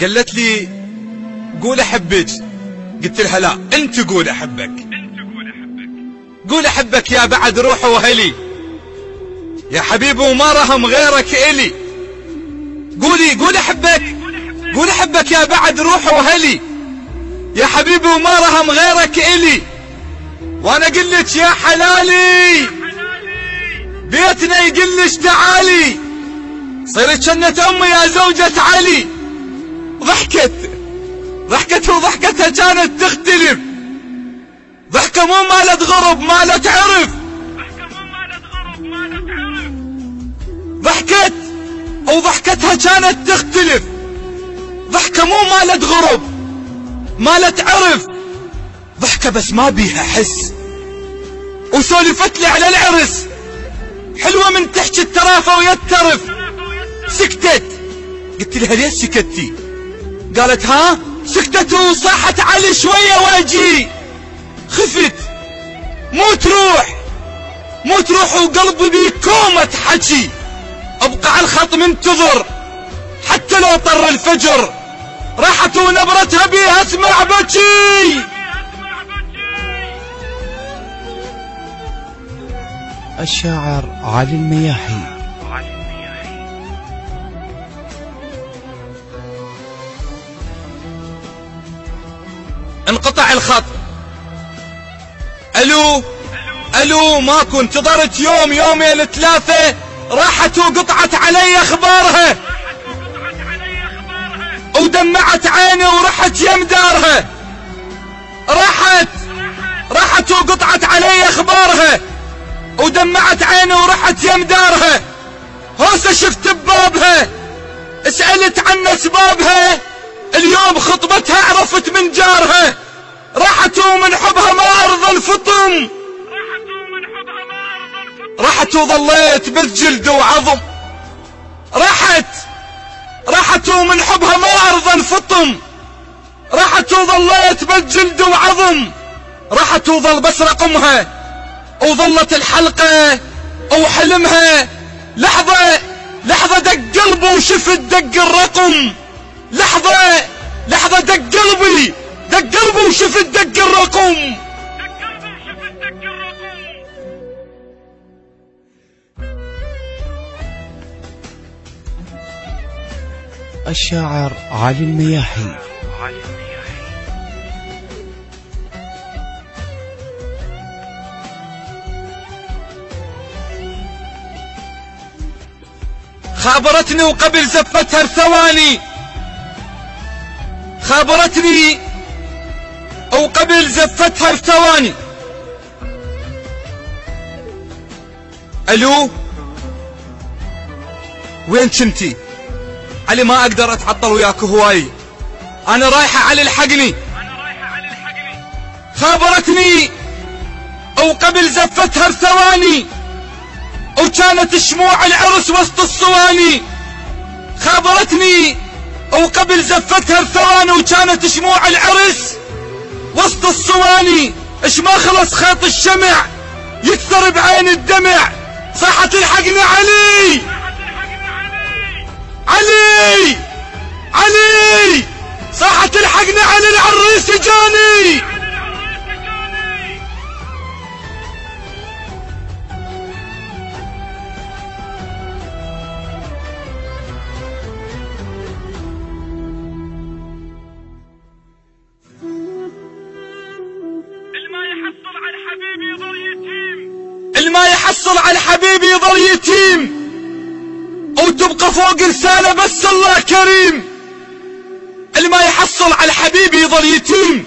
قالت لي قول احبك. قلت لها لا انت قول احبك. قول احبك يا بعد روحي وهلي، يا حبيبي وما رهم غيرك الي. قول احبك، قول احبك يا بعد روحي وهلي، يا حبيبي وما رهم غيرك الي. وانا قلت يا حلالي بيتنا يقلش تعالي، صيرت جنة امي يا زوجة علي. ضحكت وضحكتها كانت تختلف، ضحكة مو مالت غرب مالت عرف. ضحكت وضحكتها كانت تختلف، ضحكة مو مالت غرب مالت عرف. ضحكة بس ما بيها حس، وسولفت لي على العرس حلوة من تحكي الترافة ويترف. سكتت، قلت لها ليش سكتي؟ قالت ها سكتت وصاحت علي شوية واجي. خفت مو تروح وقلبي بكومة حكي. ابقى على الخط منتظر حتى لو طر الفجر، راحت ونبرتها بيها اسمع بكي. الشاعر علي المياحي. انقطع الخط. الو ماكو، انتظرت يوم يومين ثلاثة، راحت وقطعت علي اخبارها ودمعت عيني ورحت يم دارها. راحت وقطعت علي اخبارها ودمعت عيني ورحت يم دارها. هوسه شفت ببابها سألت عن اسبابها، اليوم خطبتها عرفت من جارها. راحت ومن حبها ما ارضى الفطم، راحت وظليت بث جلد وعظم. راحت ومن حبها ما ارضى الفطم، راحت وظليت بث جلد وعظم. راحت وظل بس رقمها، وظلت الحلقة وحلمها. لحظة دق قلبي وشفت دق الرقم. لحظة دق قلبي وشفت دق الرقم. الشاعر علي المياحي. خابرتني وقبل زفتها بثواني، خابرتني وقبل زفتها بثواني. الو وين كنتي؟ علي ما اقدر اتعطل وياك هواي، انا رايحة علي الحقني. خابرتني وقبل زفتها بثواني، وكانت شموع العرس وسط الصواني. خابرتني وقبل زفتها بثواني، وكانت شموع العرس وسط الصواني. اش ما خلص خيط الشمع يكثر بعين الدمع. صاحت الحقني علي صاحت الحقني علي العريس جاني. الما يحصل على الحبيب يظل يتيم، وتبقى فوق لسانه بس الله كريم. الما يحصل على الحبيب يظل يتيم،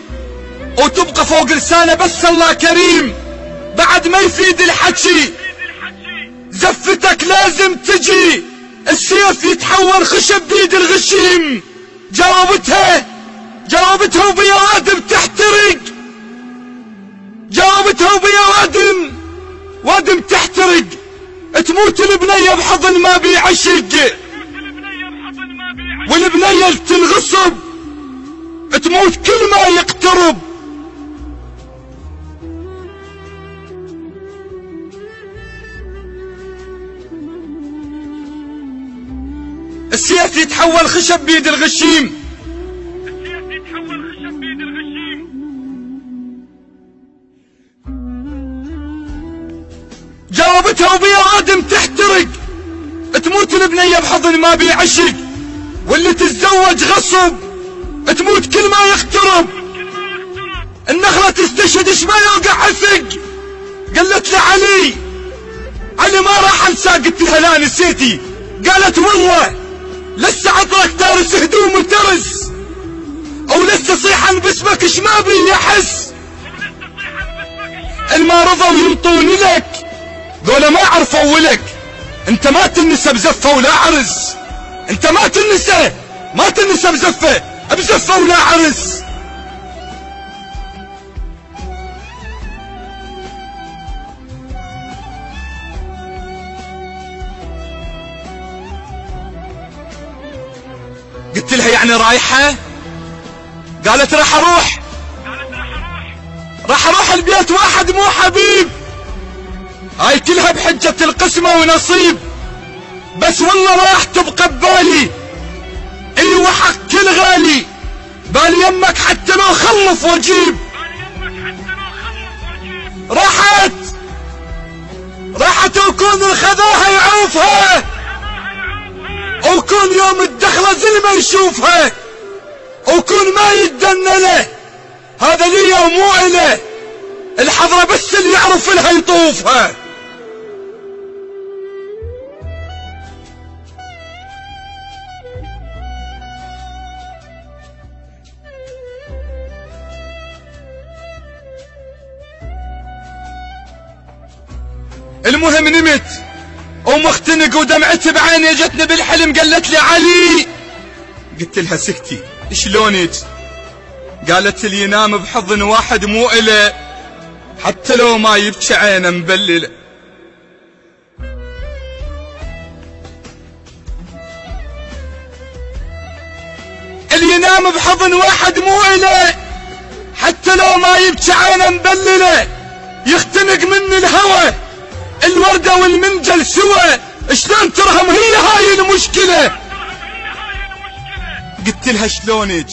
وتبقى فوق لسانه بس الله كريم. بعد ما يفيد الحكي زفتك لازم تجي، السيف يتحول خشب بيد الغشيم. جاوبتها وبيا وادم تحترق، جاوبتها وبيا وادم تحترق. تموت البنية بحضن ما بيعشق، والبنية تنغصب تموت كل ما يقترب. السيف السيف يتحول خشب بيد الغشيم. جاوبتها وبيا آدم تحترق، تموت البنية بحضن ما بيعشق، واللي تتزوج غصب تموت كل ما يقترب. النخلة تستشهد اش ما يوقع عفق. قالت له علي ما راح انسى. قلت لها لا نسيتي. قالت والله لسه عطرك تارس هدوم وترس، او لسه صيحا باسمك اش ما بي يحس. الما رضوا ينطون لك ذولا ما عرفوا ولك. انت ما تنسى بزفة ولا عرس. انت ما تنسى بزفة ولا عرس. قلت لها يعني رايحة؟ قالت راح اروح البيت واحد مو حبيب. هاي كلها بحجة القسمة ونصيب، بس والله راح تبقى ببالي. ايوه حق كل غالي، بالي يمك حتى لو خلف واجيب. راحت وكون الخذاها يعوفها، وكون يوم الدخلة زي ما يشوفها، وكون ما يتدنى له. هذا لي ومو إله، الحضرة بس اللي يعرف لها يطوفها. المهم نمت ومختنق ودمعت بعيني، جتني بالحلم قالت لي علي. قلت لها سكتي شلونك؟ قالت لي ينام بحضن واحد مو إله، حتى لو ما يبكي عينه مبلله. اللي ينام بحضن واحد مو إله، حتى لو ما يبكي عينه مبلله. يختنق من الهوى الوردة والمنجل سوا، شلون ترهم هي هاي المشكلة؟ قلت لها شلونك؟